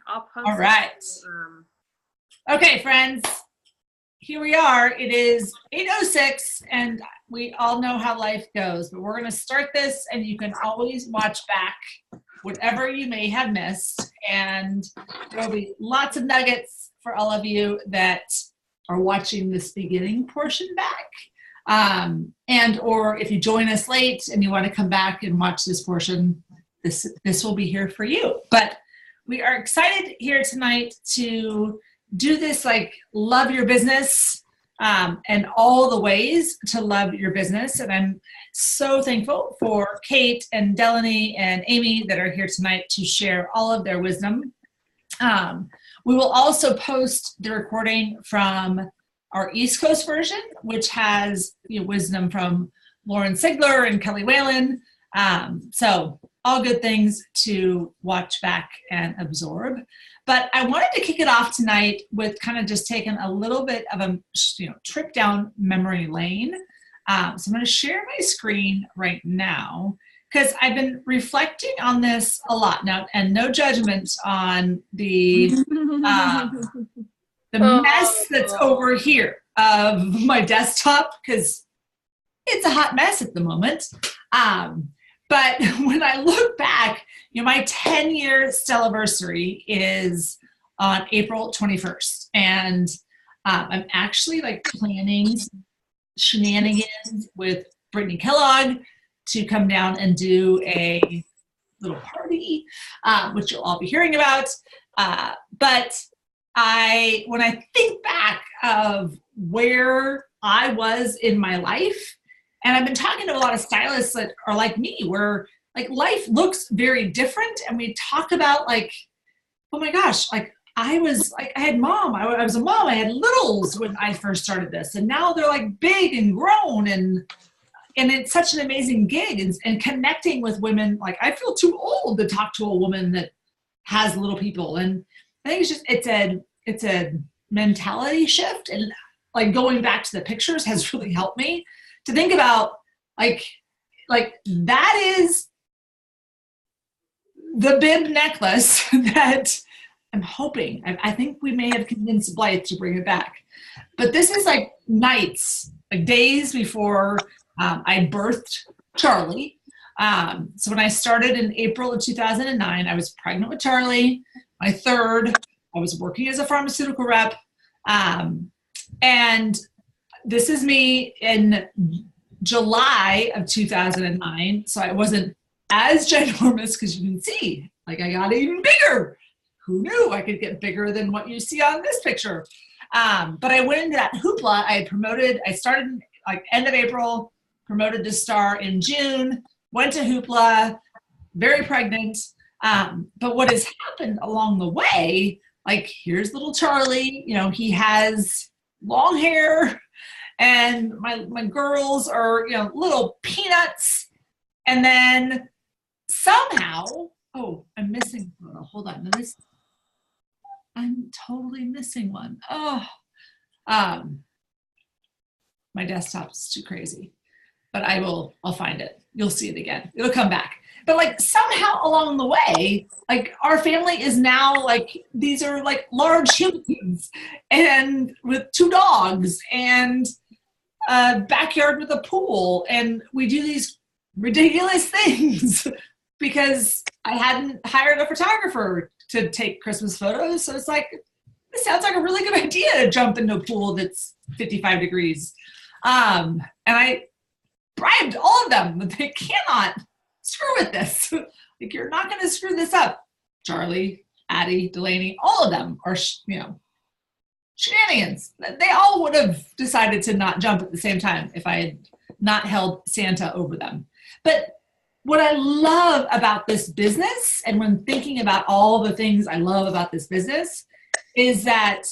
I'll post. All right. Okay, friends, here we are. It is 8:06 and we all know how life goes, but we're going to start this and you can always watch back whatever you may have missed. And there'll be lots of nuggets for all of you that are watching this beginning portion back. And or if you join us late and you want to come back and watch this portion, this will be here for you. But we are excited here tonight to do this, like, love your business, and all the ways to love your business. And I'm so thankful for Kate and Delaney and Amy that are here tonight to share all of their wisdom. We will also post the recording from our East Coast version, which has wisdom from Lauren Sigler and Kelly Whalen. So all good things to watch back and absorb. But I wanted to kick it off tonight with kind of just taking a little bit of a trip down memory lane. So I'm going to share my screen right now because I've been reflecting on this a lot now, and no judgment on the mess that's over here of my desktop, because it's a hot mess at the moment. But when I look back, my 10-year Stellaversary is on April 21st. And I'm actually planning shenanigans with Brittany Kellogg to come down and do a little party, which you'll all be hearing about. But when I think back of where I was in my life, and I've been talking to a lot of stylists that are like me, where life looks very different. And we talk about oh my gosh, I had mom, I was a mom, I had littles when I first started this. And now they're big and grown, and it's such an amazing gig, and connecting with women. I feel too old to talk to a woman that has little people. And I think it's a mentality shift. And going back to the pictures has really helped me to think about that is the bib necklace that I'm hoping, I think we may have convinced Blythe to bring it back. But this is nights, days before I birthed Charlie. So when I started in April of 2009, I was pregnant with Charlie, my third. I was working as a pharmaceutical rep. And this is me in July of 2009. So I wasn't as ginormous, because you can see, I got even bigger. Who knew I could get bigger than what you see on this picture? But I went into that hoopla. I started end of April, promoted to star in June, went to hoopla, very pregnant. But what has happened along the way, here's little Charlie, he has long hair, and my girls are, little peanuts. And then somehow, I'm missing, hold on. I'm totally missing one. My desktop's too crazy, but I'll find it. You'll see it again. It'll come back. But somehow along the way, our family is now these are large humans, and with 2 dogs and a backyard with a pool. And we do these ridiculous things because I hadn't hired a photographer to take Christmas photos. So it's this sounds like a really good idea to jump into a pool that's 55 degrees. And I bribed all of them that they cannot screw with this. You're not going to screw this up. Charlie, Addie, Delaney, all of them are, shenanigans. They all would have decided to not jump at the same time if I had not held Santa over them. But what I love about this business, and when thinking about all the things I love about this business, is that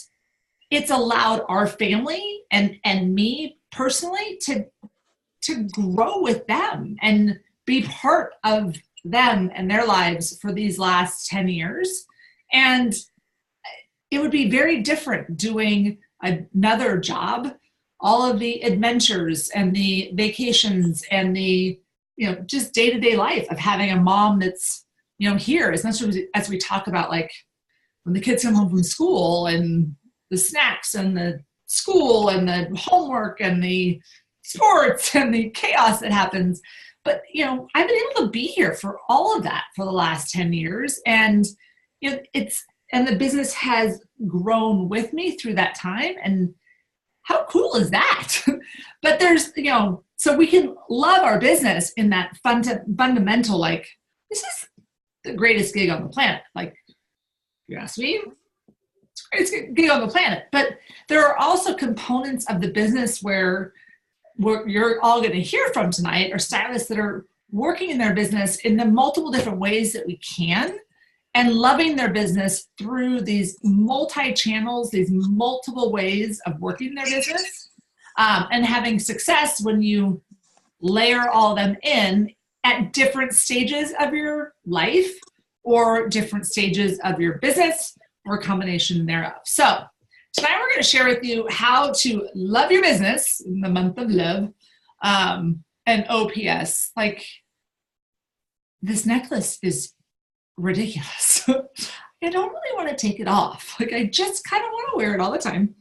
it's allowed our family and me personally to grow with them and be part of them and their lives for these last 10 years. And it would be very different doing another job, all of the adventures and the vacations and the, just day-to-day life of having a mom that's here, as much as we talk about like when the kids come home from school and the snacks and the school and the homework and the sports and the chaos that happens. But, I've been able to be here for all of that for the last 10 years. And and the business has grown with me through that time. And how cool is that? But there's, so we can love our business in that fundamental, like, this is the greatest gig on the planet. Like, if you ask me, it's the greatest gig on the planet. But there are also components of the business where you're all going to hear from tonight are stylists that are working in their business in the multiple different ways that we can, and loving their business through these multi-channels, these multiple ways of working their business, and having success when you layer all of them in at different stages of your life or different stages of your business or a combination thereof. So tonight we're going to share with you how to love your business in the month of love, and OPS. Like, this necklace is ridiculous. I don't really want to take it off. Like, I just kind of want to wear it all the time.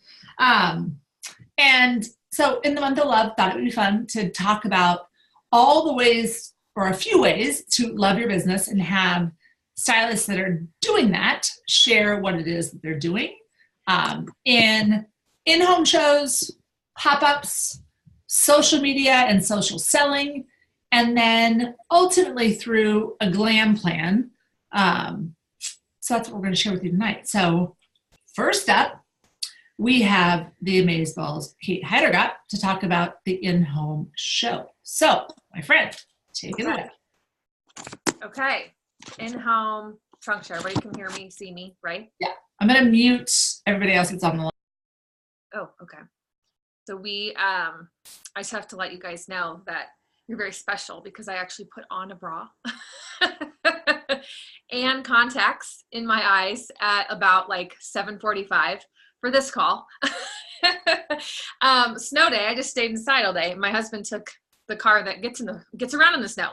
And so in the month of love, thought it would be fun to talk about all the ways, or a few ways, to love your business, and have stylists that are doing that share what it is that they're doing in in-home shows, pop-ups, social media and social selling, and then ultimately through a glam plan. So that's what we're going to share with you tonight. So first up, we have the Amazeballs Kate Heidergott to talk about the in-home show. So, my friend, take it away. Okay, in-home trunk show. Everybody can hear me, see me, right? Yeah. I'm going to mute everybody else that's on the line. Oh, okay. So I just have to let you guys know that you're very special because I actually put on a bra and contacts in my eyes at about like 7:45 for this call. Snow day, I just stayed inside all day. My husband took the car that gets around in the snow.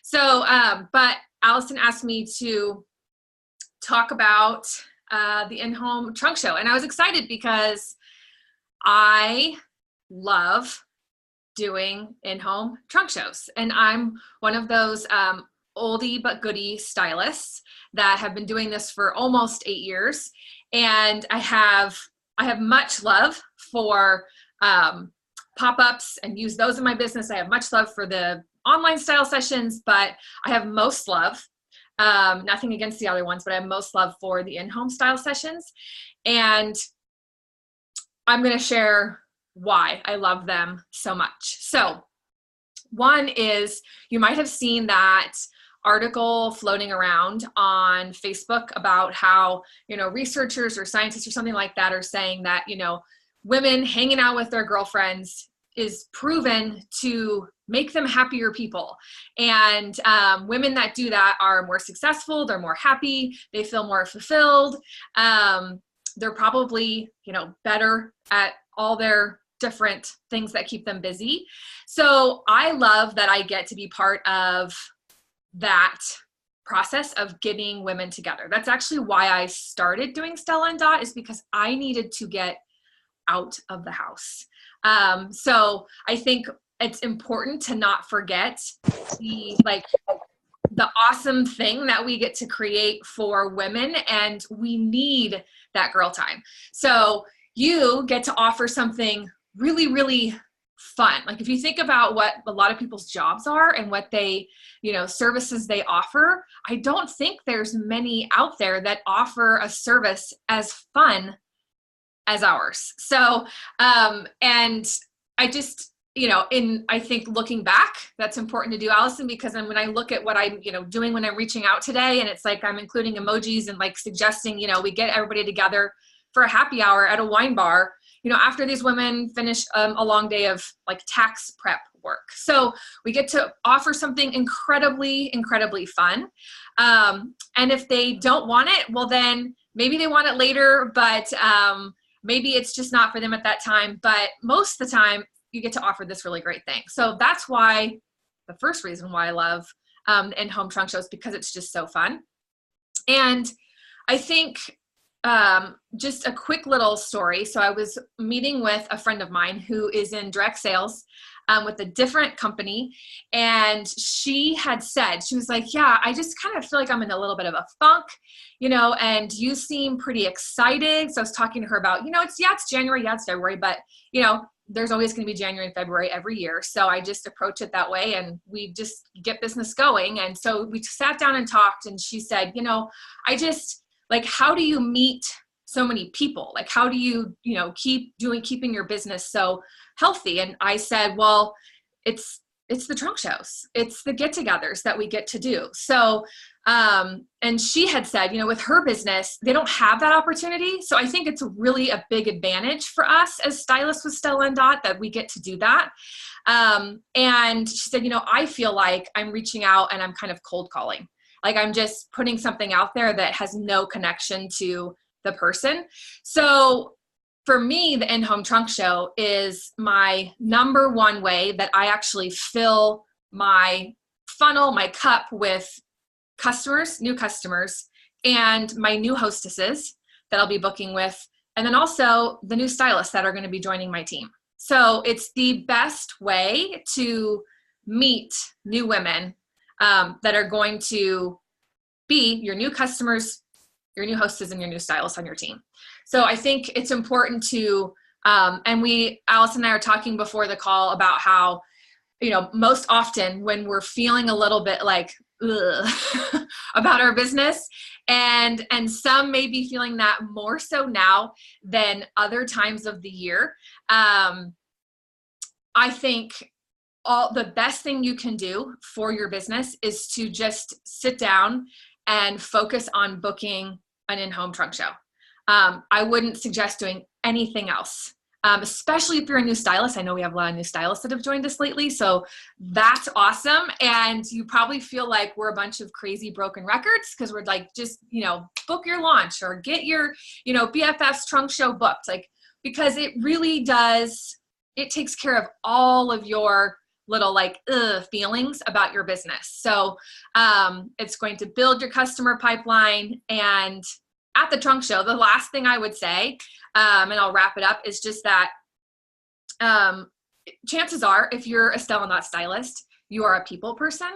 So, but Allison asked me to talk about the in-home trunk show. And I was excited because I love doing in-home trunk shows. And I'm one of those oldie but goodie stylists that have been doing this for almost 8 years. And I have much love for pop-ups and use those in my business. I have much love for the online style sessions, but I have most love, nothing against the other ones, but I have most love for the in-home style sessions. And I'm going to share why I love them so much. So one is, you might have seen that article floating around on Facebook about how, researchers or scientists or something like that are saying that, women hanging out with their girlfriends is proven to make them happier people. And women that do that are more successful, they're more happy, they feel more fulfilled. They're probably, better at all their different things that keep them busy. So I love that I get to be part of that process of getting women together. That's actually why I started doing Stella and Dot, is because I needed to get out of the house. So I think it's important to not forget the awesome thing that we get to create for women, and we need that girl time. So you get to offer something really, really fun. Like, if you think about what a lot of people's jobs are and what they, services they offer, I don't think there's many out there that offer a service as fun as ours. So, and I just, I think looking back, that's important to do, Allison, because then when I look at what I'm, doing when I'm reaching out today, and it's like, I'm including emojis and like suggesting, we get everybody together for a happy hour at a wine bar, after these women finish a long day of like tax prep work. So we get to offer something incredibly, incredibly fun. And if they don't want it, well, then maybe they want it later, but maybe it's just not for them at that time. But most of the time, you get to offer this really great thing. So that's why, the first reason why I love in-home trunk shows because it's just so fun. And I think just a quick little story. So I was meeting with a friend of mine who is in direct sales with a different company. And she had said, she was like, yeah, I just kind of feel like I'm in a little bit of a funk, and you seem pretty excited. So I was talking to her about, it's January, it's February, but there's always going to be January and February every year. So I just approach it that way and we just get business going. And so we sat down and talked, and she said, I just like, how do you meet so many people? Like, how do you, keeping your business so healthy? And I said, well, it's the trunk shows. It's the get-togethers that we get to do. So, and she had said, with her business, they don't have that opportunity. So I think it's really a big advantage for us as stylists with Stella and Dot that we get to do that. And she said, I feel like I'm reaching out and I'm kind of cold calling. Like I'm just putting something out there that has no connection to the person. So for me, the in-home trunk show is my number one way that I actually fill my funnel, my cup with customers, new customers, and my new hostesses that I'll be booking with, and then also the new stylists that are going to be joining my team. So it's the best way to meet new women that are going to be your new customers, your new hostess, and your new stylists on your team. So I think it's important to, and Alice and I are talking before the call about how, most often when we're feeling a little bit like, about our business, and some may be feeling that more so now than other times of the year. I think the best thing you can do for your business is to just sit down and focus on booking an in-home trunk show. I wouldn't suggest doing anything else, especially if you're a new stylist. I know we have a lot of new stylists that have joined us lately, so that's awesome. And you probably feel like we're a bunch of crazy broken records because we're like, just, book your launch or get your, BFF's trunk show booked, like, because it really does, it takes care of all of your little feelings about your business. So it's going to build your customer pipeline. And at the trunk show, the last thing I would say, and I'll wrap it up, is just that chances are, if you're a Stella and Dot stylist, you are a people person.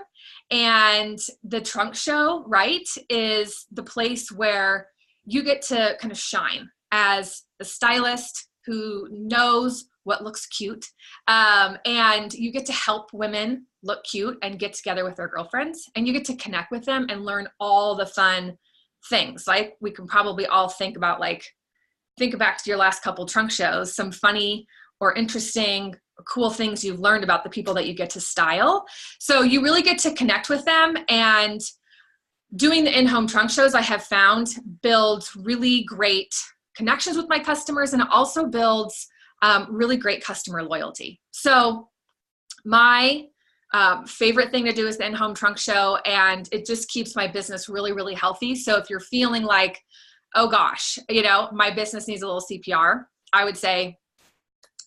And the trunk show, right, is the place where you get to kind of shine as a stylist who knows what looks cute. And you get to help women look cute and get together with their girlfriends, and you get to connect with them and learn all the fun things. Like we can probably all think about, think back to your last couple trunk shows, some funny or interesting or cool things you've learned about the people that you get to style. So you really get to connect with them. And doing the in-home trunk shows, I have found, builds really great connections with my customers, and it also builds really great customer loyalty. So my favorite thing to do is the in-home trunk show, and it just keeps my business really, really healthy. So if you're feeling like, oh gosh, my business needs a little CPR, I would say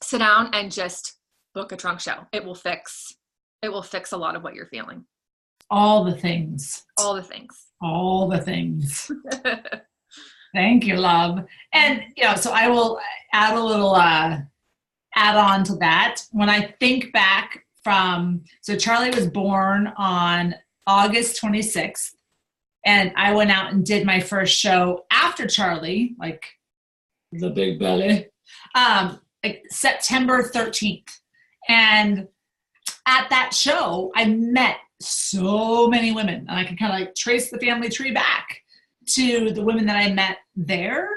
sit down and just book a trunk show. It will fix a lot of what you're feeling. All the things. All the things. All the things. Thank you, love. And, so I will add a little add on to that. When I think back so Charlie was born on August 26th, and I went out and did my first show after Charlie, like the big belly, September 13th. And at that show, I met so many women, and I can kind of trace the family tree back to the women that I met there,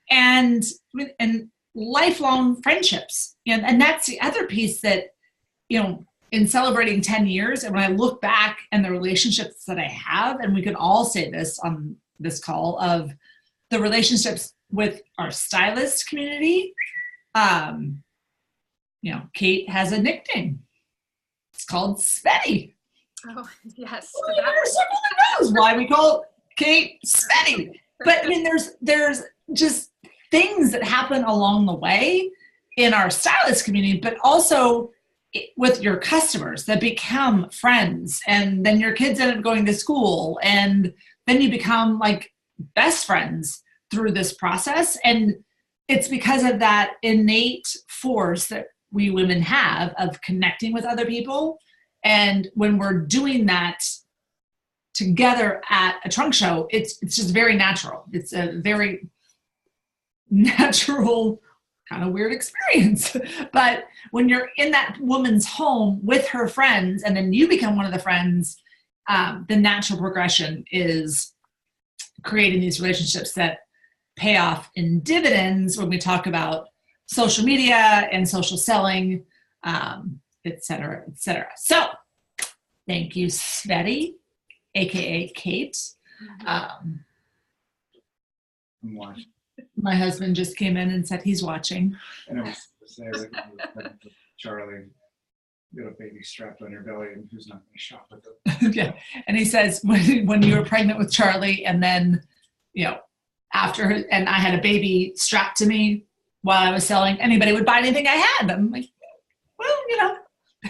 and lifelong friendships. And that's the other piece that, in celebrating 10 years, and when I look back and the relationships that I have, and we can all say this on this call, of the relationships with our stylist community. Kate has a nickname. It's called Svetty. Oh, yes. Well, there's someone that knows why we call Kate Svetty. But there's just things that happen along the way in our stylist community, but also with your customers that become friends, and then your kids end up going to school, and then you become like best friends through this process. And it's because of that innate force that we women have of connecting with other people. And when we're doing that together at a trunk show, it's just very natural. It's a very natural, kind of weird experience. But when you're in that woman's home with her friends, and then you become one of the friends, the natural progression is creating these relationships that pay off in dividends when we talk about social media and social selling, et cetera, et cetera. So thank you, Sveti, AKA Kate. I'm watching. My husband just came in and said he's watching. And I was to say, like, when you were pregnant with Charlie, you got a baby strapped on your belly, and who's not going to shop with them? Yeah. And he says, when you were pregnant with Charlie, and then, you know, after, and I had a baby strapped to me while I was selling, anybody would buy anything I had. I'm like, well, you know,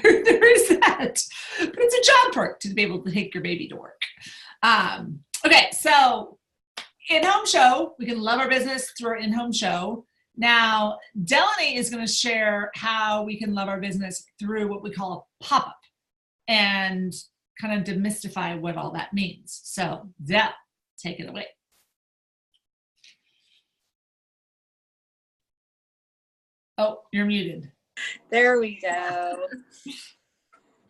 there is that. But it's a job perk to be able to take your baby to work. Okay, so in-home show, we can love our business through our in-home show. Now, Delaney is going to share how we can love our business through what we call a pop-up and kind of demystify what all that means. So, Del, take it away. Oh, you're muted. There we go.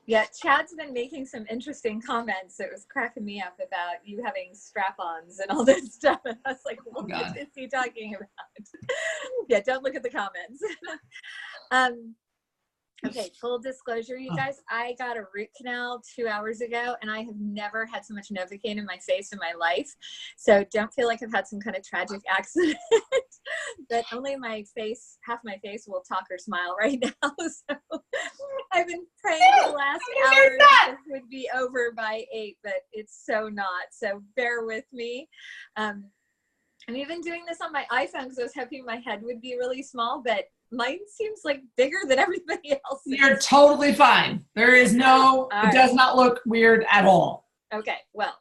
Yeah, Chad's been making some interesting comments. It was cracking me up about you having strap-ons and all this stuff. And I was like, what is he talking about? Yeah, don't look at the comments. Okay, full disclosure, you guys, I got a root canal 2 hours ago, and I have never had so much Novocaine in my face in my life. So don't feel like I've had some kind of tragic accident. But only my face, half my face will talk or smile right now. So I've been praying for the last hour that this would be over by 8, but it's so not. So bear with me. I'm even doing this on my iPhone because I was hoping my head would be really small, but mine seems like bigger than everybody else's. You're totally fine. There is no, it does not look weird at all. Okay, well,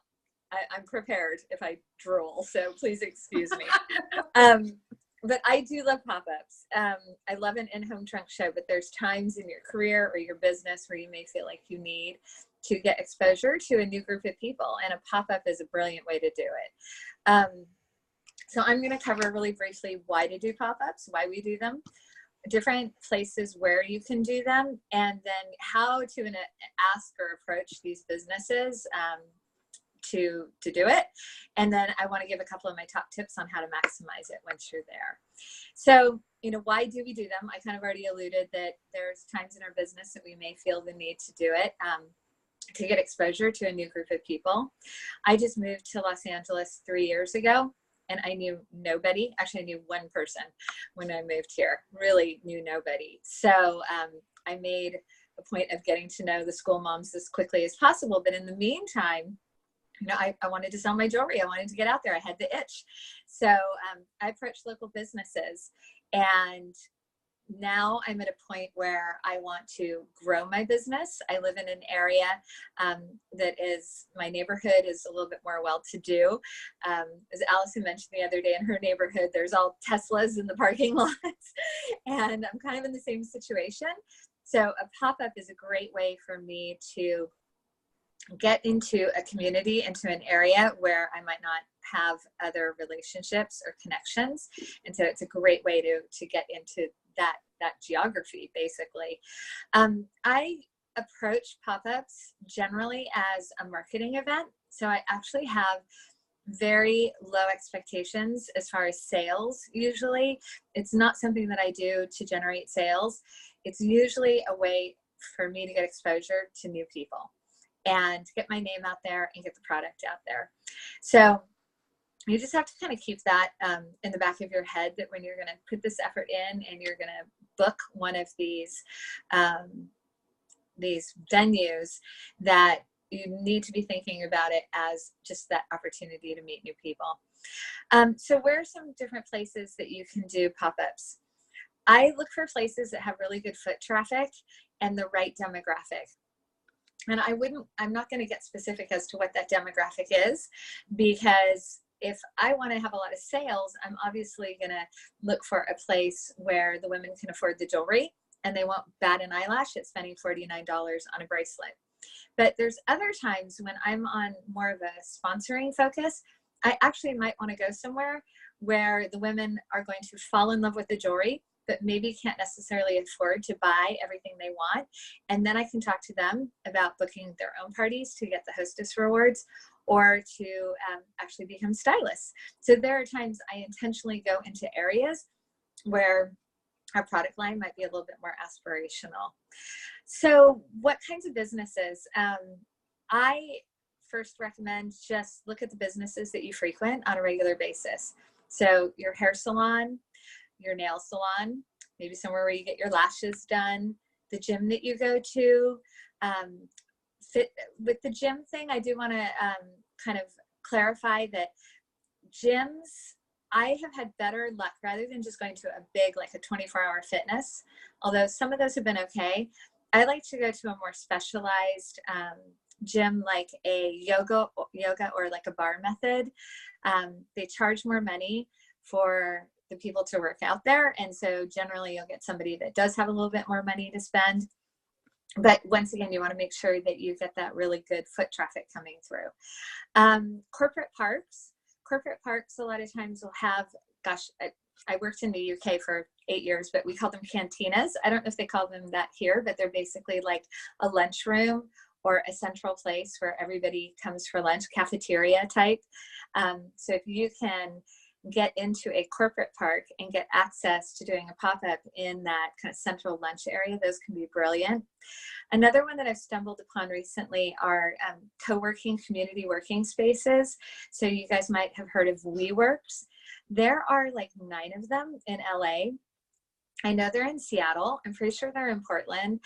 I'm prepared if I drool, so please excuse me. But I do love pop-ups. I love an in-home trunk show, but there's times in your career or your business where you may feel like you need to get exposure to a new group of people, and a pop-up is a brilliant way to do it. So I'm going to cover really briefly why to do pop-ups, why we do them, different places where you can do them, and then how to ask or approach these businesses to do it. And then I want to give a couple of my top tips on how to maximize it once you're there. So, you know, why do we do them? I kind of already alluded that there's times in our business that we may feel the need to do it to get exposure to a new group of people. I just moved to Los Angeles 3 years ago, and I knew nobody. Actually, I knew one person when I moved here, really knew nobody. So I made a point of getting to know the school moms as quickly as possible. But in the meantime, you know, I wanted to sell my jewelry. I wanted to get out there. I had the itch. So I approached local businesses, and now I'm at a point where I want to grow my business. I live in an area that is, my neighborhood is a little bit more well-to-do. As Allison mentioned the other day, in her neighborhood, there's all Teslas in the parking lots, and I'm kind of in the same situation. So a pop-up is a great way for me to get into a community, into an area where I might not have other relationships or connections. And so it's a great way to get into that geography, basically. I approach pop-ups generally as a marketing event. So I actually have very low expectations as far as sales. Usually it's not something that I do to generate sales. It's usually a way for me to get exposure to new people and get my name out there and get the product out there. So you just have to kind of keep that in the back of your head, that when you're going to put this effort in and you're going to book one of these venues, that you need to be thinking about it as just that opportunity to meet new people. So where are some different places that you can do pop-ups? I look for places that have really good foot traffic and the right demographic. And I'm not going to get specific as to what that demographic is, because if I want to have a lot of sales, I'm obviously going to look for a place where the women can afford the jewelry and they won't bat an eyelash at spending $49 on a bracelet. But there's other times when I'm on more of a sponsoring focus, I actually might want to go somewhere where the women are going to fall in love with the jewelry, but maybe can't necessarily afford to buy everything they want. And then I can talk to them about booking their own parties to get the hostess rewards, or to actually become stylists. So there are times I intentionally go into areas where our product line might be a little bit more aspirational. So what kinds of businesses? I first recommend just look at the businesses that you frequent on a regular basis. So your hair salon, your nail salon, maybe somewhere where you get your lashes done, the gym that you go to. With the gym thing, I do want to kind of clarify that gyms, I have had better luck rather than just going to a big, like a 24-hour fitness, although some of those have been okay. I like to go to a more specialized gym, like a yoga or like a bar method. They charge more money for the people to work out there. And so generally you'll get somebody that does have a little bit more money to spend. But once again, you want to make sure that you get that really good foot traffic coming through. Corporate parks a lot of times will have, gosh, I worked in the UK for 8 years, but we call them cantinas. I don't know if they call them that here, but they're basically like a lunchroom or a central place where everybody comes for lunch, cafeteria type. So if you can get into a corporate park and get access to doing a pop-up in that kind of central lunch area, those can be brilliant. Another one that I've stumbled upon recently are co-working community working spaces. So you guys might have heard of WeWorks. There are like 9 of them in LA. I know they're in Seattle. I'm pretty sure they're in Portland,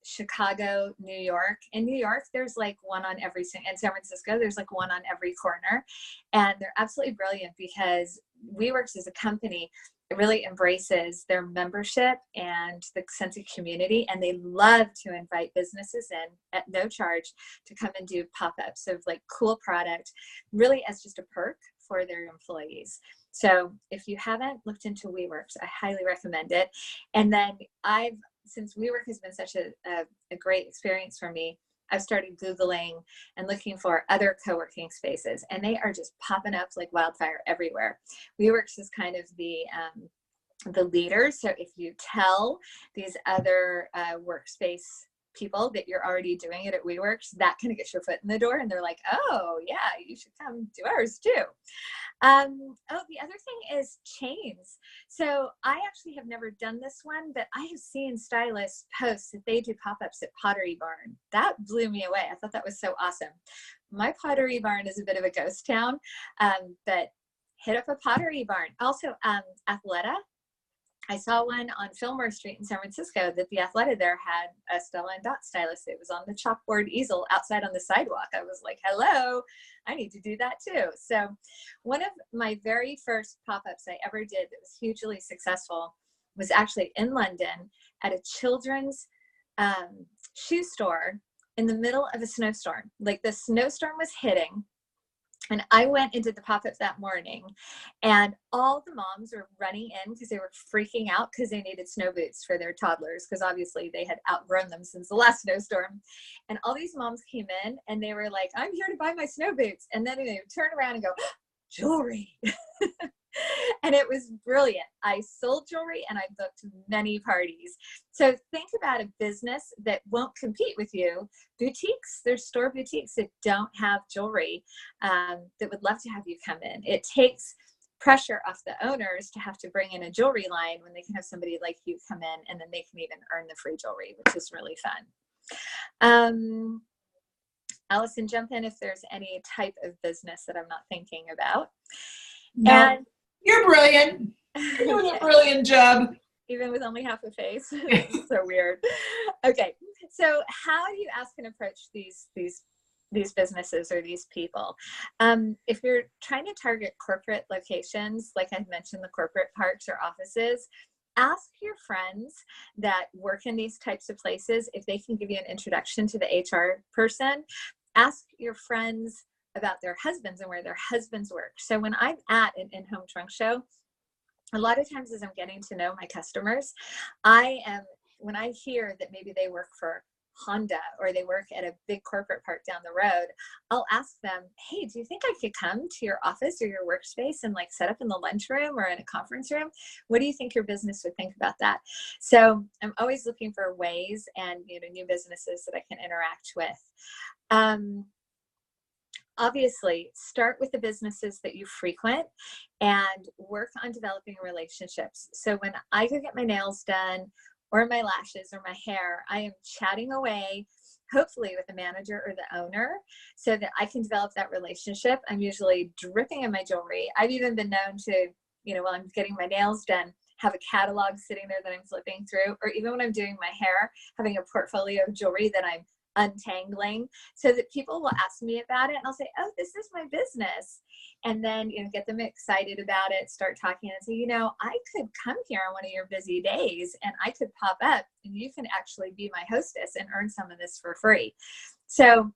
Chicago, New York. In New York, there's like one on every, in San Francisco, there's like one on every corner. And they're absolutely brilliant because WeWorks as a company really embraces their membership and the sense of community. And they love to invite businesses in at no charge to come and do pop-ups of like cool product, really as just a perk for their employees. So if you haven't looked into WeWorks, I highly recommend it. And then since WeWork has been such a great experience for me, I've started Googling and looking for other co-working spaces, and they are just popping up like wildfire everywhere. WeWorks is kind of the leader. So if you tell these other workspace people that you're already doing it at WeWorks, that kind of gets your foot in the door, and they're like, oh yeah, you should come do ours too. The other thing is chains. So I actually have never done this one, but I have seen stylists post that they do pop-ups at Pottery Barn. That blew me away. I thought that was so awesome. My Pottery Barn is a bit of a ghost town, but hit up a Pottery Barn. Also, Athleta. I saw one on Fillmore Street in San Francisco that the Athleta there had a Stella and Dot stylist. It was on the chalkboard easel outside on the sidewalk. I was like, hello, I need to do that too. So one of my very first pop-ups I ever did that was hugely successful was actually in London at a children's shoe store in the middle of a snowstorm. Like the snowstorm was hitting. And I went and did the pop-up that morning, and all the moms were running in because they were freaking out because they needed snow boots for their toddlers, because obviously they had outgrown them since the last snowstorm. And all these moms came in and they were like, I'm here to buy my snow boots. And then they would turn around and go, jewelry. And it was brilliant. I sold jewelry and I booked many parties. So think about a business that won't compete with you. Boutiques, there's store boutiques that don't have jewelry that would love to have you come in. It takes pressure off the owners to have to bring in a jewelry line when they can have somebody like you come in, and then they can even earn the free jewelry, which is really fun. Allison, jump in if there's any type of business that I'm not thinking about. No. And you're brilliant. You're doing a brilliant job. Even with only half a face. So weird. Okay. So how do you ask and approach these businesses or these people? If you're trying to target corporate locations, like I mentioned, the corporate parks or offices, ask your friends that work in these types of places if they can give you an introduction to the HR person. Ask your friends about their husbands and where their husbands work. So when I'm at an in-home trunk show, a lot of times as I'm getting to know my customers, when I hear that maybe they work for Honda or they work at a big corporate park down the road, I'll ask them, hey, do you think I could come to your office or your workspace and like set up in the lunchroom or in a conference room? What do you think your business would think about that? So I'm always looking for ways and, new businesses that I can interact with. Obviously, start with the businesses that you frequent and work on developing relationships. So when I go get my nails done or my lashes or my hair, I am chatting away, hopefully with the manager or the owner, so that I can develop that relationship. I'm usually dripping in my jewelry. I've even been known to, while I'm getting my nails done, have a catalog sitting there that I'm flipping through, or even when I'm doing my hair, having a portfolio of jewelry that I'm untangling, so that people will ask me about it and I'll say, oh, this is my business. And then, get them excited about it, start talking and say, I could come here on one of your busy days and I could pop up and you can actually be my hostess and earn some of this for free. So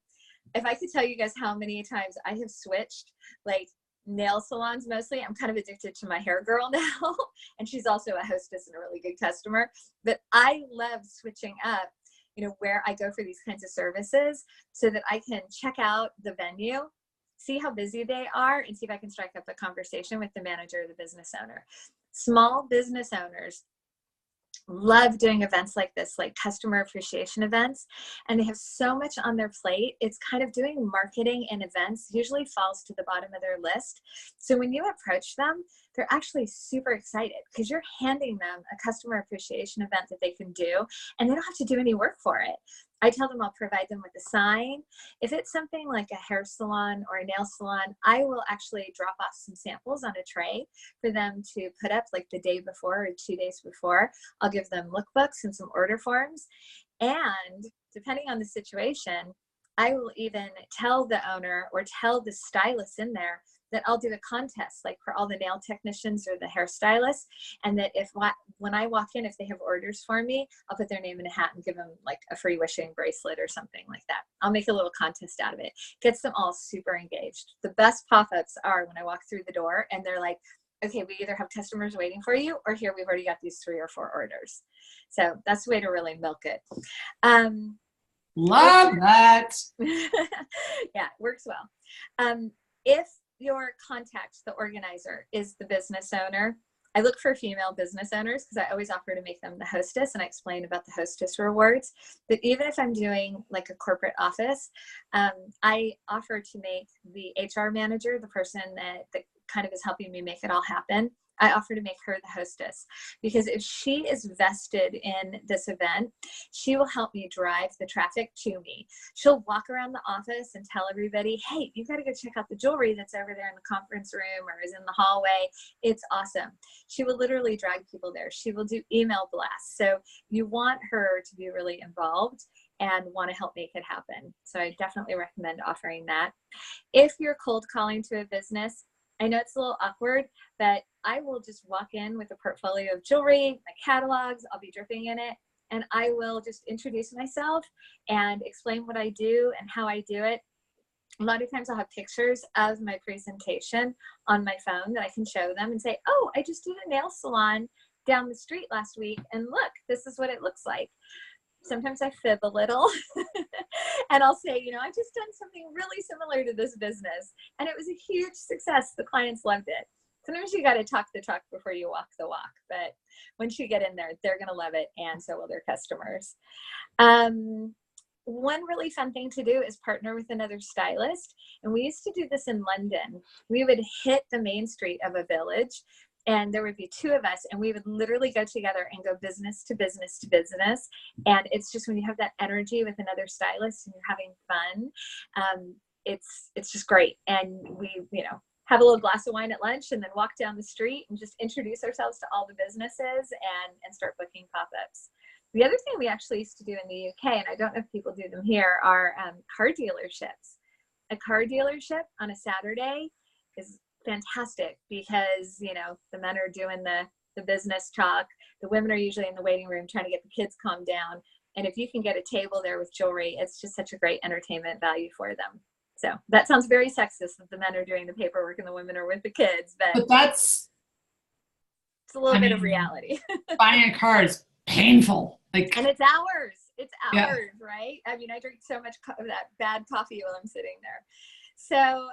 if I could tell you guys how many times I have switched, like nail salons mostly. I'm kind of addicted to my hair girl now. And she's also a hostess and a really good customer. But I love switching up where I go for these kinds of services so that I can check out the venue, see how busy they are, and see if I can strike up a conversation with the manager or the business owner. Small business owners love doing events like this, like customer appreciation events, and they have so much on their plate. It's kind of doing marketing and events usually falls to the bottom of their list. So when you approach them, they're actually super excited because you're handing them a customer appreciation event that they can do, and they don't have to do any work for it. I tell them I'll provide them with a sign. If it's something like a hair salon or a nail salon, I will actually drop off some samples on a tray for them to put up like the day before or 2 days before. I'll give them lookbooks and some order forms. And depending on the situation, I will even tell the owner or tell the stylist in there that I'll do a contest, like for all the nail technicians or the hairstylists, and that when I walk in, if they have orders for me, I'll put their name in a hat and give them like a free wishing bracelet or something like that. I'll make a little contest out of it. Gets them all super engaged. The best pop-ups are when I walk through the door and they're like, okay, we either have customers waiting for you or here we've already got these 3 or 4 orders. So that's the way to really milk it. Love that. Yeah, it works well. If your contact, the organizer, is the business owner, I look for female business owners because I always offer to make them the hostess, and I explain about the hostess rewards. But even if I'm doing like a corporate office, I offer to make the HR manager, the person that kind of is helping me make it all happen, I offer to make her the hostess, because if she is vested in this event, she will help me drive the traffic to me. She'll walk around the office and tell everybody, hey, you got to go check out the jewelry that's over there in the conference room or is in the hallway. It's awesome. She will literally drag people there. She will do email blasts. So you want her to be really involved and want to help make it happen. So I definitely recommend offering that. If you're cold calling to a business, I know it's a little awkward, but I will just walk in with a portfolio of jewelry, my catalogs, I'll be dripping in it, and I will just introduce myself and explain what I do and how I do it. A lot of times I'll have pictures of my presentation on my phone that I can show them and say, oh, I just did a nail salon down the street last week, and look, this is what it looks like. Sometimes I fib a little and I'll say, I've just done something really similar to this business and it was a huge success. The clients loved it. Sometimes you got to talk the talk before you walk the walk, but once you get in there, they're going to love it, and so will their customers. One really fun thing to do is partner with another stylist. And we used to do this in London. We would hit the main street of a village, and there would be 2 of us, and we would literally go together and go business to business to business. And it's just when you have that energy with another stylist and you're having fun, it's just great. And we, have a little glass of wine at lunch and then walk down the street and just introduce ourselves to all the businesses and start booking pop-ups. The other thing we actually used to do in the UK, and I don't know if people do them here, are car dealerships. A car dealership on a Saturday is fantastic because, the men are doing the the business talk. The women are usually in the waiting room trying to get the kids calmed down. And if you can get a table there with jewelry, it's just such a great entertainment value for them. So that sounds very sexist that the men are doing the paperwork and the women are with the kids, but that's, it's a little bit of reality. Buying a car is painful. Like, and it's hours. It's Yeah. hours, right? I mean, I drink so much of that bad coffee while I'm sitting there. So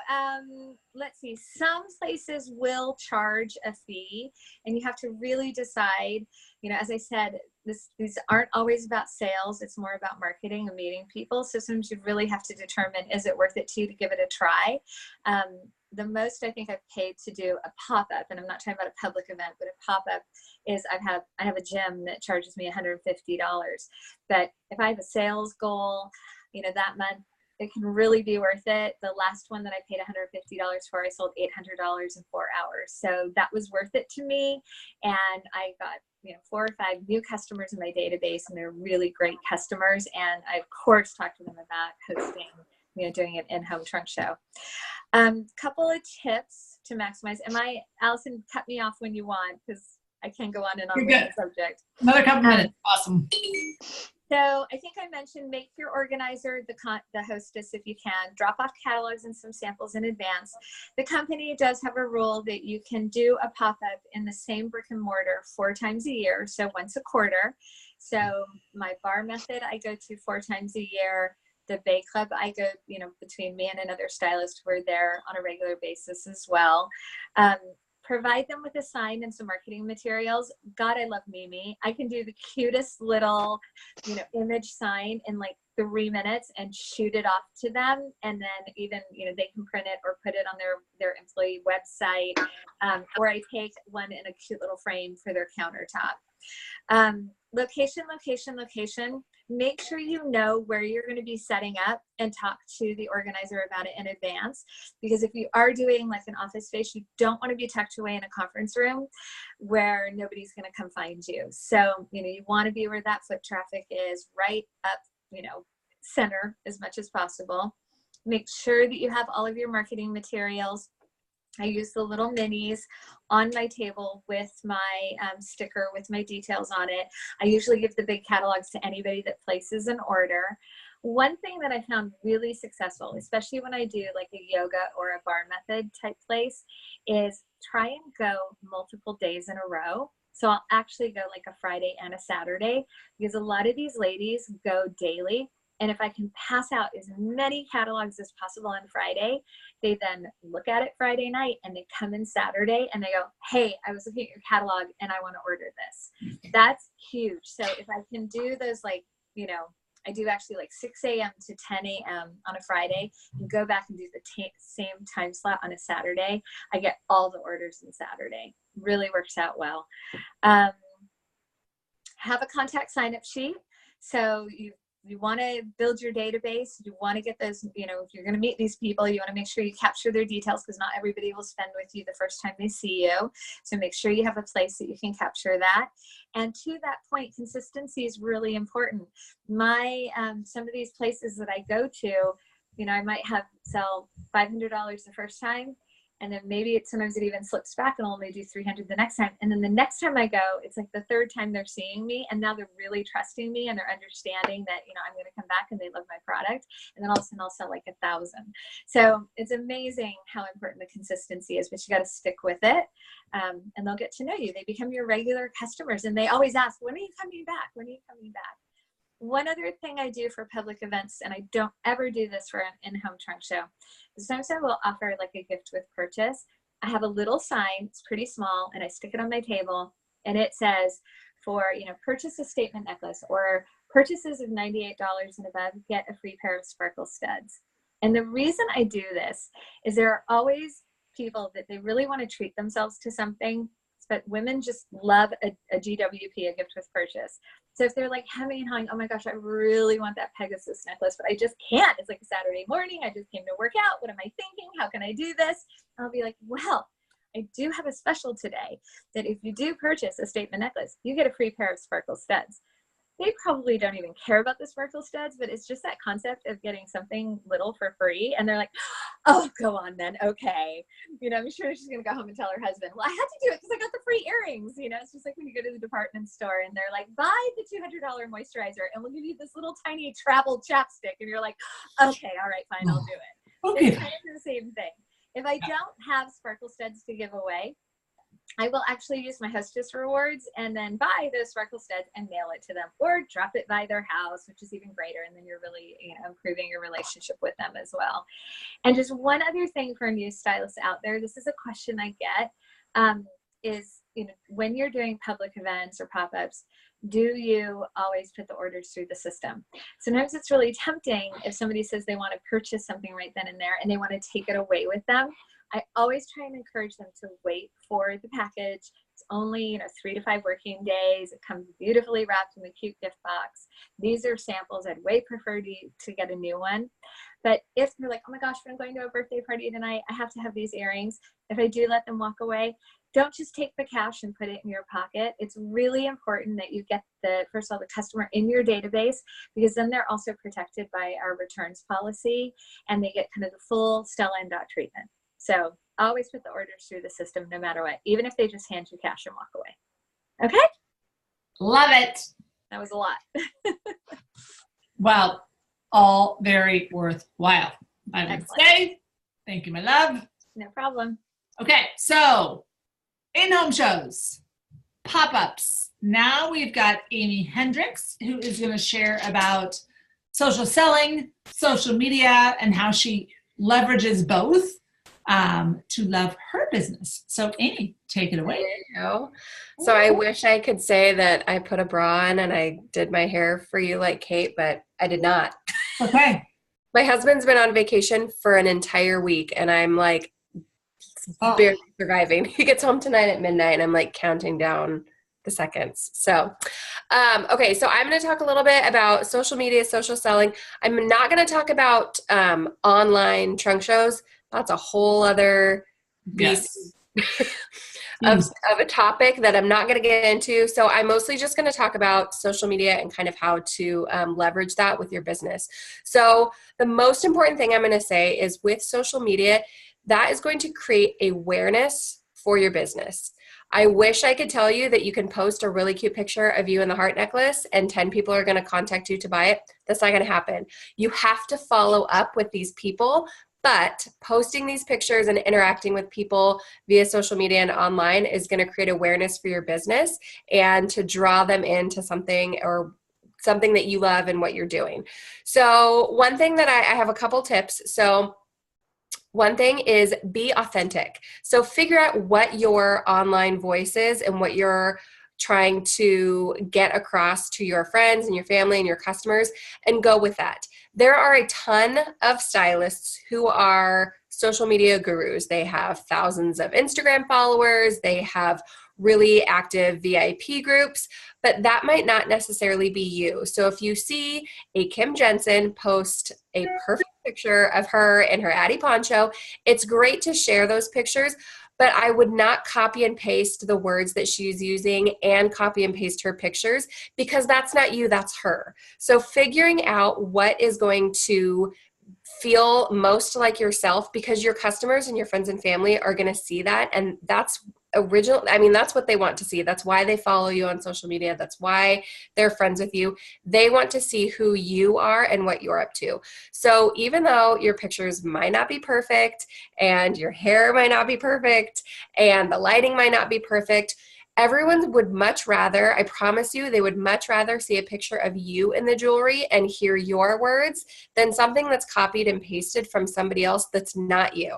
let's see. Some places will charge a fee, and you have to really decide. You know, as I said, these aren't always about sales. It's more about marketing and meeting people. So sometimes you really have to determine, is it worth it to you to give it a try? The most I think I've paid to do a pop-up, and I'm not talking about a public event, but a pop-up is I have a gym that charges me $150. But if I have a sales goal, you know, that month, it can really be worth it. The last one that I paid $150 for, I sold $800 in 4 hours. So that was worth it to me. And I got, you know, 4 or 5 new customers in my database, and they're really great customers. And I, of course, talked to them about hosting, you know, doing an in-home trunk show. Couple of tips to maximize. Allison, cut me off when you want, because I can go on and on with the subject. Another couple minutes. Awesome. So I think I mentioned, make your organizer the hostess if you can. Drop off catalogs and some samples in advance. The company does have a rule that you can do a pop-up in the same brick and mortar 4 times a year, so once a quarter. So my bar method, I go to 4 times a year. The Bay Club, I go, you know, between me and another stylist, we're there on a regular basis as well. Provide them with a sign and some marketing materials. God, I love Mimi. I can do the cutest little, you know, image sign in like 3 minutes and shoot it off to them. And then even, you know, they can print it or put it on their employee website. Or I take one in a cute little frame for their countertop. Location, location, location. Make sure you know where you're going to be setting up and talk to the organizer about it in advance. Because if you are doing like an office space, you don't want to be tucked away in a conference room where nobody's going to come find you. So, you know, you want to be where that foot traffic is, right up, you know, center as much as possible. Make sure that you have all of your marketing materials. I use the little minis on my table with my sticker with my details on it. I usually give the big catalogs to anybody that places an order. One thing that I found really successful, especially when I do like a yoga or a bar method type place, is try and go multiple days in a row. So I'll actually go like a Friday and a Saturday, because a lot of these ladies go daily. And if I can pass out as many catalogs as possible on Friday, they then look at it Friday night and they come in Saturday and they go, hey, I was looking at your catalog and I want to order this. That's huge. So if I can do those, like, you know, I do actually like 6 a.m. to 10 a.m. on a Friday and go back and do the same time slot on a Saturday, I get all the orders on Saturday. Really works out well. Have a contact sign-up sheet. So you want to build your database. You want to get those, you know, if you're going to meet these people, you want to make sure you capture their details, because not everybody will spend with you the first time they see you. So make sure you have a place that you can capture that. And to that point, consistency is really important. Some of these places that I go to, you know, I might sell $500 the first time. And then maybe sometimes it even slips back and I'll only do 300 the next time. And then the next time I go, it's like the 3rd time they're seeing me, and now they're really trusting me and they're understanding that, you know, I'm going to come back and they love my product. And then all of a sudden I'll sell like 1,000. So it's amazing how important the consistency is, but you got to stick with it. And they'll get to know you. They become your regular customers, and they always ask, when are you coming back? When are you coming back? One other thing I do for public events, and I don't ever do this for an in-home trunk show, is sometimes I will offer like a gift with purchase. I have a little sign, it's pretty small, and I stick it on my table, and it says, for, you know, purchase a statement necklace, or purchases of $98 and above, get a free pair of sparkle studs. And the reason I do this is there are always people that they really want to treat themselves to something, but women just love a GWP, a gift with purchase. So if they're like hemming and hawing, oh my gosh, I really want that Pegasus necklace, but I just can't. It's like a Saturday morning. I just came to work out. What am I thinking? How can I do this? I'll be like, well, I do have a special today that if you do purchase a statement necklace, you get a free pair of sparkle studs. They probably don't even care about the sparkle studs, but it's just that concept of getting something little for free. And they're like, oh, go on then. Okay. You know, I'm sure she's going to go home and tell her husband, well, I had to do it because I got the free earrings. You know, it's just like when you go to the department store and they're like, buy the $200 moisturizer and we'll give you this little tiny travel chapstick. And you're like, okay, all right, fine, I'll do it. Okay. It's kind of the same thing. If I don't have sparkle studs to give away, I will actually use my hostess rewards and then buy those sparkle studs and mail it to them or drop it by their house, which is even greater. And then you're really, you know, improving your relationship with them as well. And just one other thing for new stylists out there, this is a question I get, is, you know, when you're doing public events or pop-ups, do you always put the orders through the system? Sometimes it's really tempting if somebody says they want to purchase something right then and there and they want to take it away with them. I always try and encourage them to wait for the package. It's only, you know, 3 to 5 working days. It comes beautifully wrapped in a cute gift box. These are samples. I'd way prefer to get a new one. But if you're like, oh my gosh, when I'm going to a birthday party tonight, I have to have these earrings. If I do let them walk away, don't just take the cash and put it in your pocket. It's really important that you get first of all, the customer in your database, because then they're also protected by our returns policy and they get kind of the full Stella and Dot treatment. So always put the orders through the system no matter what, even if they just hand you cash and walk away. Okay? Love it. That was a lot. Well, all very worthwhile, I would Excellent. say. Thank you, my love. No problem. Okay, so in-home shows, pop-ups. Now we've got Amy Hendricks, who is going to share about social selling, social media, and how she leverages both to love her business. So Amy, take it away. There you go. So I wish I could say that I put a bra on and I did my hair for you like Kate, but I did not. Okay. My husband's been on vacation for an entire week and I'm like barely surviving. He gets home tonight at midnight and I'm like counting down the seconds. So, okay. So I'm going to talk a little bit about social media, social selling. I'm not going to talk about online trunk shows. That's a whole other beast of a topic that I'm not going to get into. So I'm mostly just going to talk about social media and kind of how to leverage that with your business. So the most important thing I'm going to say is with social media, that is going to create awareness for your business. I wish I could tell you that you can post a really cute picture of you in the heart necklace and 10 people are going to contact you to buy it. That's not going to happen. You have to follow up with these people. But posting these pictures and interacting with people via social media and online is going to create awareness for your business and to draw them into something or something that you love and what you're doing. So one thing that I have a couple tips. So one thing is be authentic. So figure out what your online voice is and what you're trying to get across to your friends and your family and your customers and go with that. There are a ton of stylists who are social media gurus. They have thousands of Instagram followers. They have really active VIP groups, but that might not necessarily be you. So if you see a Kim Jensen post a perfect picture of her in her Addie poncho, it's great to share those pictures, but I would not copy and paste the words that she's using and copy and paste her pictures because that's not you, that's her. So figuring out what is going to feel most like yourself, because your customers and your friends and family are going to see that, and that's original. I mean, that's what they want to see. That's why they follow you on social media. That's why they're friends with you. They want to see who you are and what you're up to. So even though your pictures might not be perfect and your hair might not be perfect and the lighting might not be perfect, everyone would much rather, I promise you, they would much rather see a picture of you in the jewelry and hear your words than something that's copied and pasted from somebody else that's not you.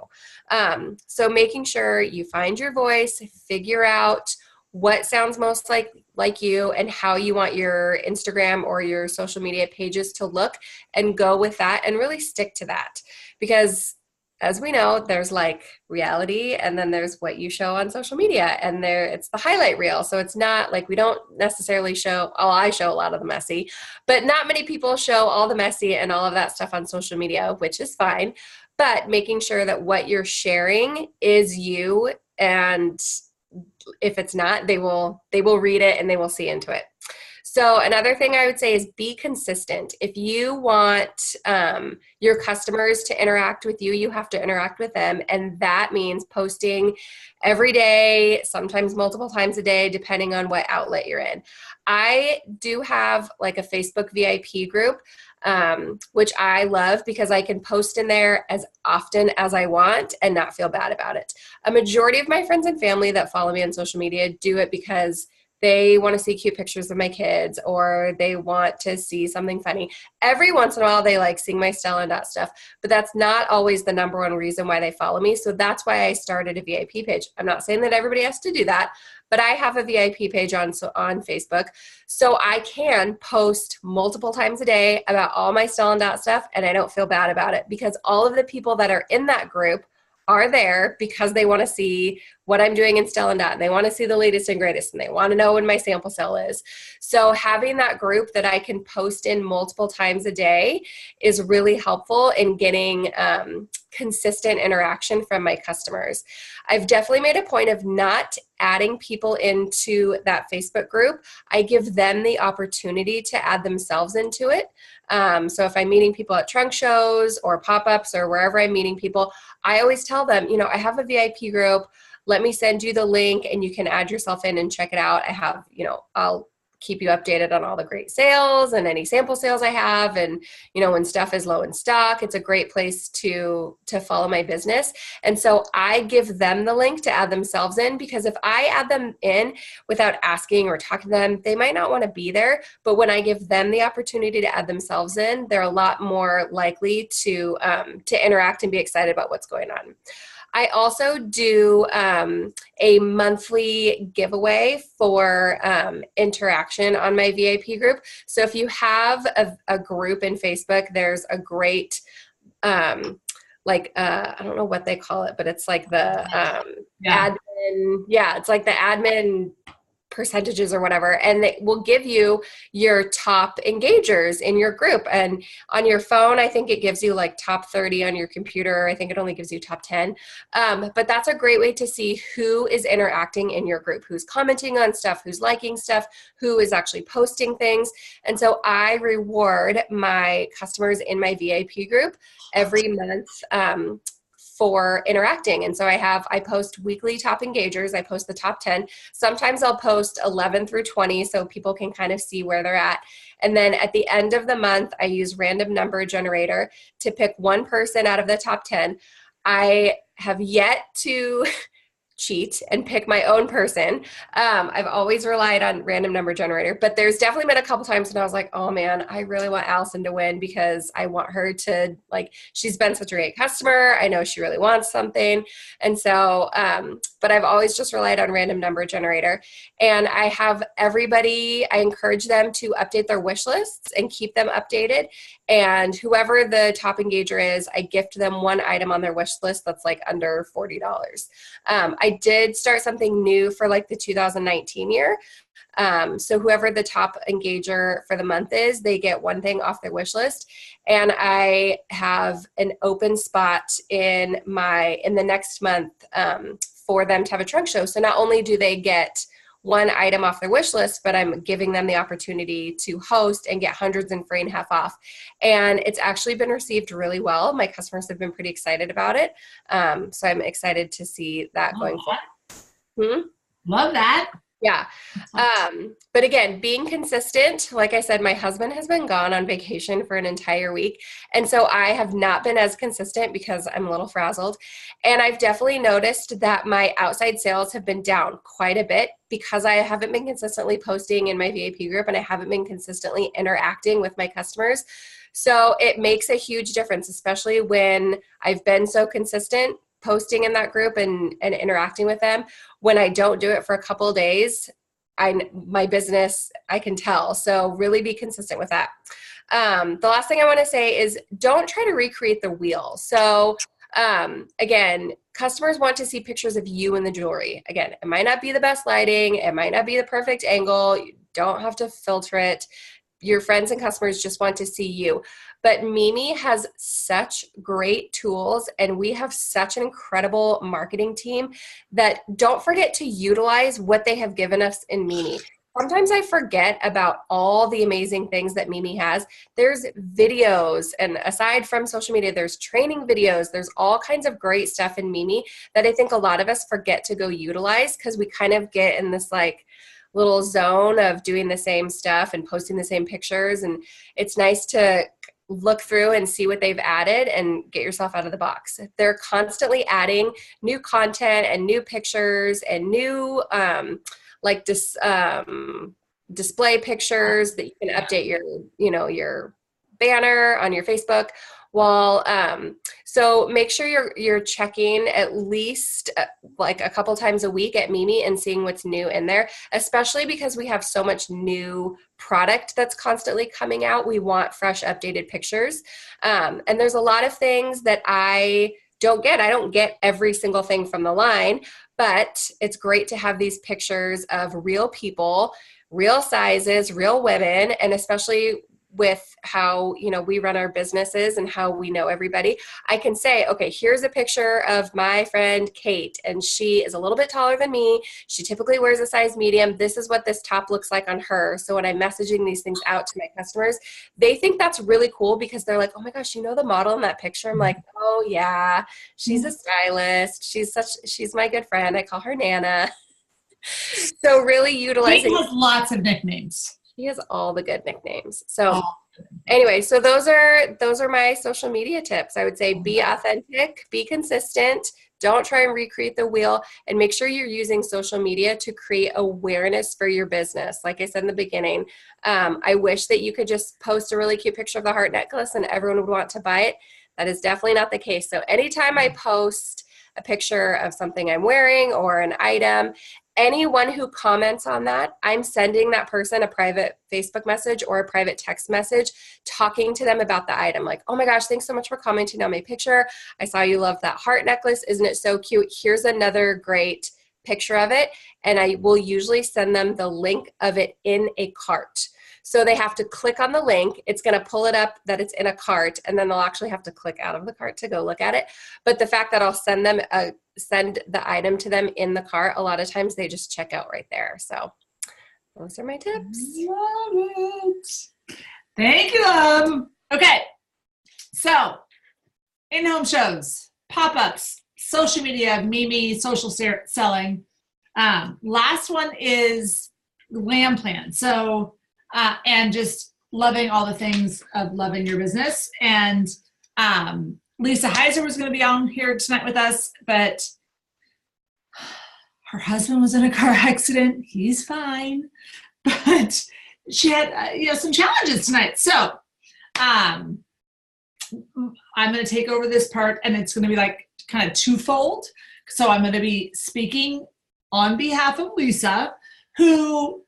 So making sure you find your voice, figure out what sounds most like you and how you want your Instagram or your social media pages to look and go with that and really stick to that. Because as we know, there's like reality and then there's what you show on social media and it's the highlight reel. So it's not like we don't necessarily show, I show a lot of the messy, but not many people show all the messy and all of that stuff on social media, which is fine. But making sure that what you're sharing is you, and if it's not, they will read it and they will see into it. So another thing I would say is be consistent. If you want your customers to interact with you, you have to interact with them. And that means posting every day, sometimes multiple times a day, depending on what outlet you're in. I do have like a Facebook VIP group, which I love because I can post in there as often as I want and not feel bad about it. A majority of my friends and family that follow me on social media do it because they want to see cute pictures of my kids, or they want to see something funny. Every once in a while, they like seeing my Stella and Dot stuff, but that's not always the number one reason why they follow me. So that's why I started a VIP page. I'm not saying that everybody has to do that, but I have a VIP page on Facebook, so I can post multiple times a day about all my Stella and Dot stuff, and I don't feel bad about it because all of the people that are in that group are there because they want to see what I'm doing in Stella and Dot, and they want to see the latest and greatest, and they want to know when my sample sale is. So having that group that I can post in multiple times a day is really helpful in getting consistent interaction from my customers. I've definitely made a point of not adding people into that Facebook group. I give them the opportunity to add themselves into it. So if I'm meeting people at trunk shows or pop-ups or wherever I'm meeting people, I always tell them, I have a VIP group. Let me send you the link and you can add yourself in and check it out. I have, I'll keep you updated on all the great sales and any sample sales I have. And, when stuff is low in stock, it's a great place to follow my business. And so I give them the link to add themselves in, because if I add them in without asking or talking to them, they might not want to be there. But when I give them the opportunity to add themselves in, they're a lot more likely to interact and be excited about what's going on. I also do a monthly giveaway for interaction on my VIP group. So if you have a group in Facebook, there's a great, I don't know what they call it, but it's like the admin. Yeah, it's like the admin percentages or whatever, and they will give you your top engagers in your group. And on your phone, I think it gives you like top 30. On your computer, I think it only gives you top 10. But that's a great way to see who is interacting in your group, who's commenting on stuff, who's liking stuff, who is actually posting things. And so I reward my customers in my VIP group every month for interacting. And so I post weekly top engagers. I post the top 10. Sometimes I'll post 11 through 20 so people can kind of see where they're at. And then at the end of the month, I use random number generator to pick one person out of the top 10. I have yet to cheat and pick my own person. I've always relied on random number generator, but there's definitely been a couple times when I was like, oh man, I really want Allison to win because I want her to, she's been such a great customer. I know she really wants something. And so, but I've always just relied on random number generator. And I have everybody, I encourage them to update their wish lists and keep them updated. And whoever the top engager is, I gift them one item on their wish list that's like under $40. I did start something new for the 2019 year. So whoever the top engager for the month is, they get one thing off their wish list. And I have an open spot in the next month for them to have a trunk show. So not only do they get one item off their wish list, but I'm giving them the opportunity to host and get hundreds and free and half off. And it's actually been received really well. My customers have been pretty excited about it. So I'm excited to see that going forward. Love that. Yeah. But again, being consistent, like I said, my husband has been gone on vacation for an entire week. And so I have not been as consistent because I'm a little frazzled. And I've definitely noticed that my outside sales have been down quite a bit because I haven't been consistently posting in my VIP group and I haven't been consistently interacting with my customers. So it makes a huge difference, especially when I've been so consistent posting in that group and interacting with them. When I don't do it for a couple of days, my business, I can tell. So really be consistent with that. The last thing I want to say is don't try to recreate the wheel. So again, customers want to see pictures of you in the jewelry. Again, it might not be the best lighting. It might not be the perfect angle. You don't have to filter it. Your friends and customers just want to see you. But Mimi has such great tools and we have such an incredible marketing team that don't forget to utilize what they have given us in Mimi. sometimes I forget about all the amazing things that Mimi has. There's videos, and aside from social media, there's training videos. There's all kinds of great stuff in Mimi that I think a lot of us forget to go utilize because we kind of get in this like little zone of doing the same stuff and posting the same pictures. And it's nice to look through and see what they've added and get yourself out of the box. They're constantly adding new content and new pictures and new display pictures that you can update your banner on your Facebook wall. So make sure you're checking at least like a couple times a week at Mimi and seeing what's new in there, especially because we have so much new product that's constantly coming out. We want fresh, updated pictures. And there's a lot of things that I don't get. I don't get every single thing from the line, but it's great to have these pictures of real people, real sizes, real women, and especially with how, we run our businesses and how we know everybody. I can say, okay, here's a picture of my friend Kate, and she is a little bit taller than me. She typically wears a size medium. This is what this top looks like on her. So when I'm messaging these things out to my customers, they think that's really cool because they're like, oh my gosh, the model in that picture? I'm like, oh yeah, she's a stylist. She's my good friend. I call her Nana. So really utilizing. Kate has lots of nicknames. He has all the good nicknames. So anyway, so those are my social media tips. I would say be authentic, be consistent, don't try and recreate the wheel, and make sure you're using social media to create awareness for your business. Like I said in the beginning, I wish that you could just post a really cute picture of the heart necklace and everyone would want to buy it. That is definitely not the case. So anytime I post a picture of something I'm wearing or an item, anyone who comments on that, I'm sending that person a private Facebook message or a private text message talking to them about the item. Like, oh my gosh, thanks so much for commenting on my picture. I saw you love that heart necklace. Isn't it so cute? Here's another great picture of it. And I will usually send them the link of it in a cart. So they have to click on the link. It's going to pull it up that it's in a cart, and then they'll actually have to click out of the cart to go look at it. But the fact that I'll send the item to them in the cart, a lot of times they just check out right there. So those are my tips. Love it. Thank you, love. Okay. So in-home shows, pop-ups, social media, Mimi, social selling. Last one is Glam Plan. So, and just loving all the things of loving your business. And Lisa Heiser was going to be on here tonight with us, but her husband was in a car accident. He's fine, but she had some challenges tonight. So I'm going to take over this part, and it's going to be like kind of twofold. So I'm going to be speaking on behalf of Lisa, who,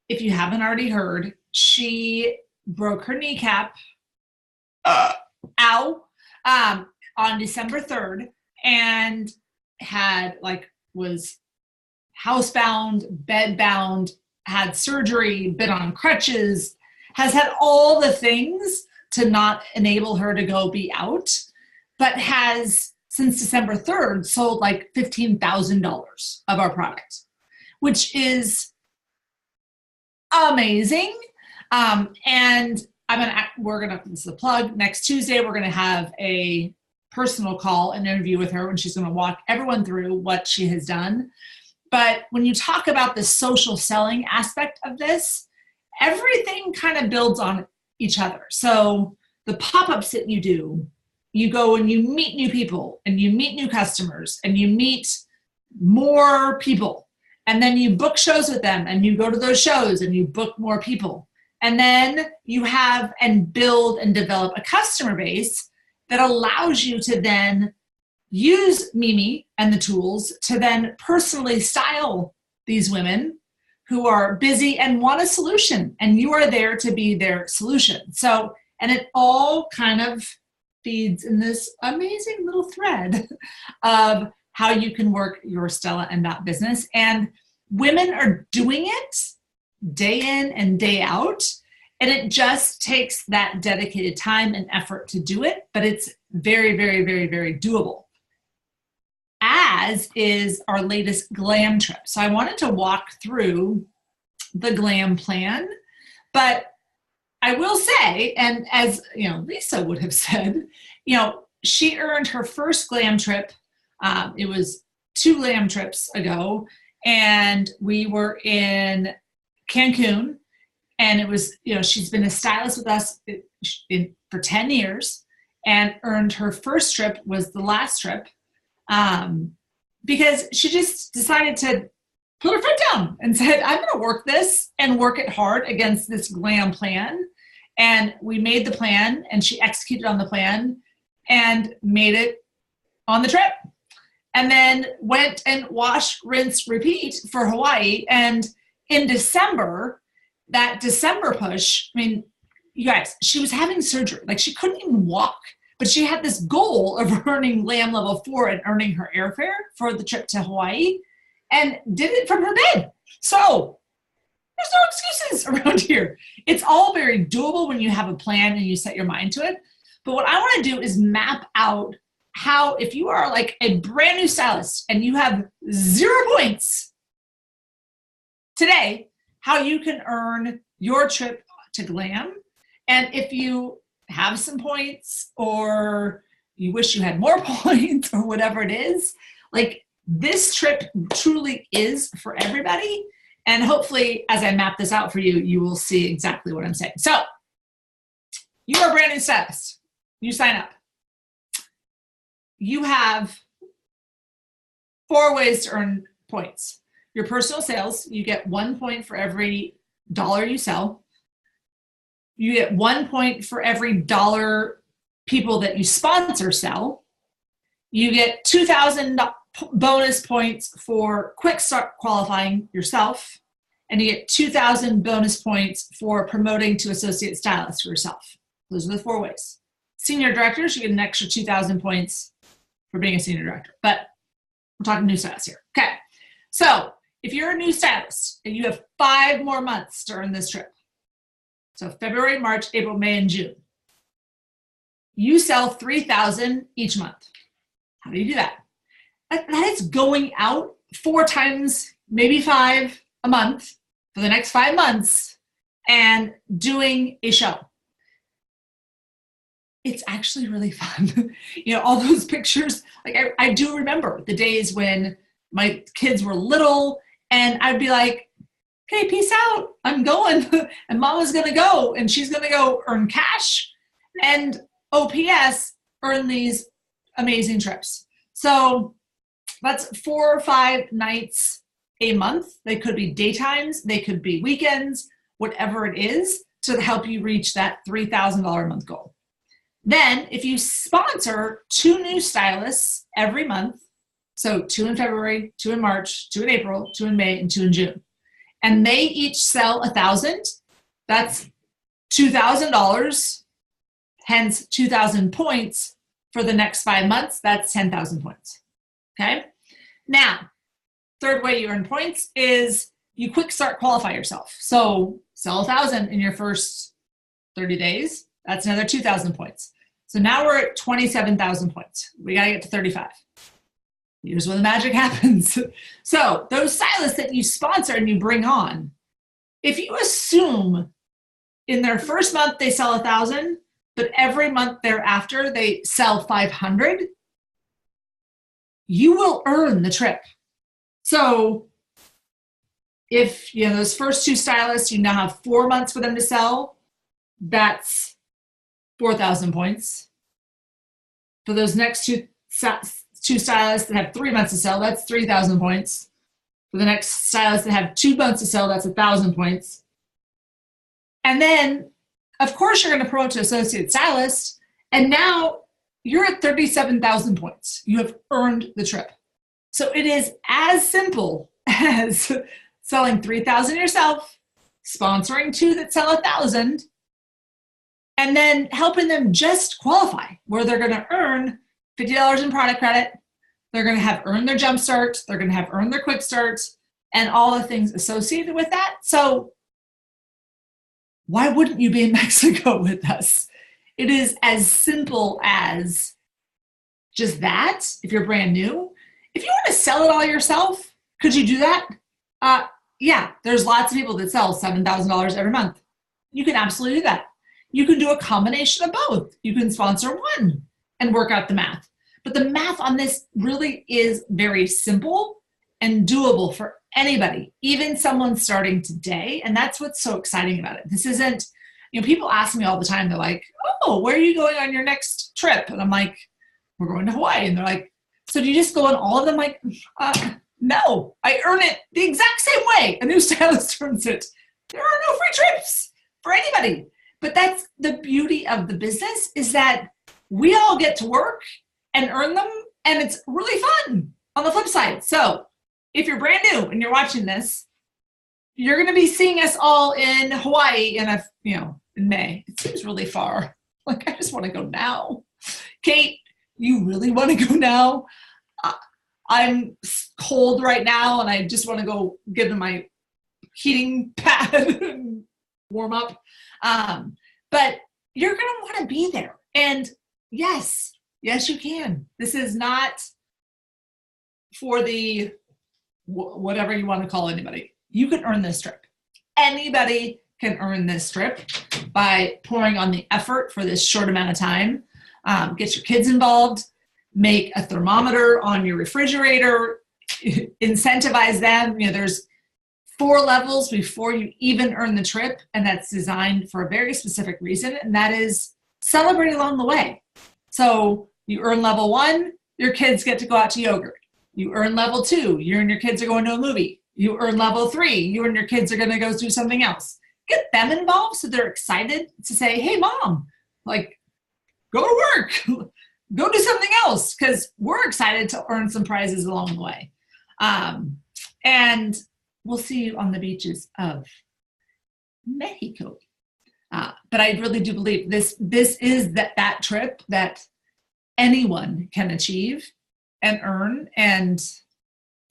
if you haven't already heard, she broke her kneecap, on December 3rd, and was housebound, bedbound, had surgery, been on crutches, has had all the things to not enable her to go be out, but has, since December 3rd, sold like $15,000 of our product, which is amazing. And this is a plug. Next Tuesday, we're going to have a personal call, an interview with her, and she's going to walk everyone through what she has done. But when you talk about the social selling aspect of this, everything kind of builds on each other. So the pop-ups that you do, you go and you meet new people and you meet new customers and you meet more people. And then you book shows with them and you go to those shows and you book more people. And then you have and build and develop a customer base that allows you to then use Mimi and the tools to then personally style these women who are busy and want a solution. And you are there to be their solution. So, and it all kind of feeds in this amazing little thread of how you can work your Stella and Dot business. And women are doing it day in and day out. And it just takes that dedicated time and effort to do it. But it's very, very, very, very doable. As is our latest glam trip. So I wanted to walk through the glam plan, but I will say, and as Lisa would have said, she earned her first glam trip. It was 2 glam trips ago, and we were in Cancun, and it was, she's been a stylist with us for 10 years, and earned her first trip was the last trip, because she just decided to put her foot down and said, I'm going to work this and work it hard against this glam plan. And we made the plan, and she executed on the plan and made it on the trip. And then went and wash, rinse, repeat for Hawaii. And in December, that December push, I mean, you guys, she was having surgery. Like, she couldn't even walk. But she had this goal of earning glam level 4 and earning her airfare for the trip to Hawaii, and did it from her bed. So there's no excuses around here. It's all very doable when you have a plan and you set your mind to it. But what I want to do is map out how, if you are like a brand new stylist and you have 0 points today, how you can earn your trip to glam. And if you have some points, or you wish you had more points, or whatever it is, like, this trip truly is for everybody. And hopefully, as I map this out for you, you will see exactly what I'm saying. So you are a brand new stylist. You sign up. You have 4 ways to earn points. Your personal sales, you get 1 point for every dollar you sell. You get 1 point for every dollar people that you sponsor sell. You get 2,000 bonus points for quick start qualifying yourself. And you get 2,000 bonus points for promoting to associate stylist for yourself. Those are the 4 ways. Senior directors, you get an extra 2,000 points for being a senior director. But we're talking new stylists here. Okay. So if you're a new stylist and you have 5 more months to earn this trip, so February, March, April, May, and June, you sell 3,000 each month. How do you do that? That is going out 4 times, maybe 5 a month for the next 5 months and doing a show. It's actually really fun. All those pictures, like I do remember the days when my kids were little, and I'd be like, okay, peace out, I'm going. And mama's going to go, and she's going to go earn cash and OPS earn these amazing trips. So that's 4 or 5 nights a month. They could be daytimes, they could be weekends, whatever it is, to help you reach that $3,000 a month goal. Then if you sponsor 2 new stylists every month, so 2 in February, 2 in March, 2 in April, 2 in May, and 2 in June, and they each sell 1,000, that's $2,000, hence 2,000 points for the next 5 months. That's 10,000 points. Okay. Now, 3rd way you earn points is you quick start qualify yourself. So sell 1,000 in your first 30 days. That's another 2,000 points. So now we're at 27,000 points. We got to get to 35. Here's where the magic happens. So those stylists that you sponsor and you bring on, if you assume in their first month they sell 1,000, but every month thereafter they sell 500, you will earn the trip. So if those first 2 stylists, you now have 4 months for them to sell, that's 4,000 points. For those next two stylists that have 3 months to sell, that's 3,000 points. For the next stylists that have 2 months to sell, that's 1,000 points. And then, of course, you're going to promote to associate stylist, and now you're at 37,000 points. You have earned the trip. So it is as simple as selling 3,000 yourself, sponsoring 2 that sell 1,000, and then helping them just qualify, where they're going to earn $50 in product credit. They're going to have earned their jump start. They're going to have earned their quick starts and all the things associated with that. So why wouldn't you be in Mexico with us? It is as simple as just that. If you're brand new, if you want to sell it all yourself, could you do that? yeah, there's lots of people that sell $7,000 every month. You can absolutely do that. You can do a combination of both. You can sponsor one and work out the math. But the math on this really is very simple and doable for anybody, even someone starting today. And that's what's so exciting about it. This isn't, people ask me all the time, they're like, oh, where are you going on your next trip? And I'm like, we're going to Hawaii. And they're like, so do you just go on all of them? Like, no, I earn it the exact same way a new stylist earns it. There are no free trips for anybody. But that's the beauty of the business, is that we all get to work and earn them, and it's really fun on the flip side. So if you're brand new and you're watching this, you're going to be seeing us all in Hawaii in in May. It seems really far. Like, I just want to go now. Kate, you really want to go now? I'm cold right now, and I just want to go get in my heating pad and warm up. But you're going to want to be there. And yes, you can. This is not for the whatever you want to call anybody. You can earn this trip. Anybody can earn this trip by pouring on the effort for this short amount of time. Get your kids involved, make a thermometer on your refrigerator, incentivize them. There's 4 levels before you even earn the trip, and that's designed for a very specific reason, and that is celebrate along the way. So you earn level 1, your kids get to go out to yogurt. You earn level 2, you and your kids are going to a movie. You earn level 3, you and your kids are going to go do something else. Get them involved so they're excited to say, hey, mom, like, go to work, go do something else, because we're excited to earn some prizes along the way. And we'll see you on the beaches of Mexico. But I really do believe this is that trip that anyone can achieve and earn, and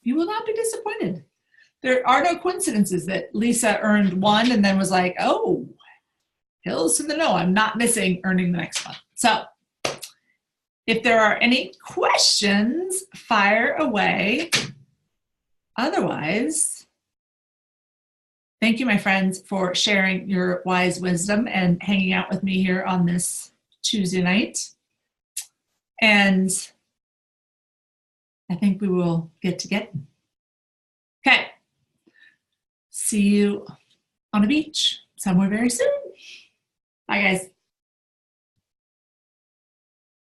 you will not be disappointed. There are no coincidences that Lisa earned one and then was like, oh, hills to the no, I'm not missing earning the next one. So if there are any questions, fire away. Otherwise, thank you, my friends, for sharing your wise wisdom and hanging out with me here on this Tuesday night. And I think we will get to getting. Okay. See you on a beach somewhere very soon. Bye, guys.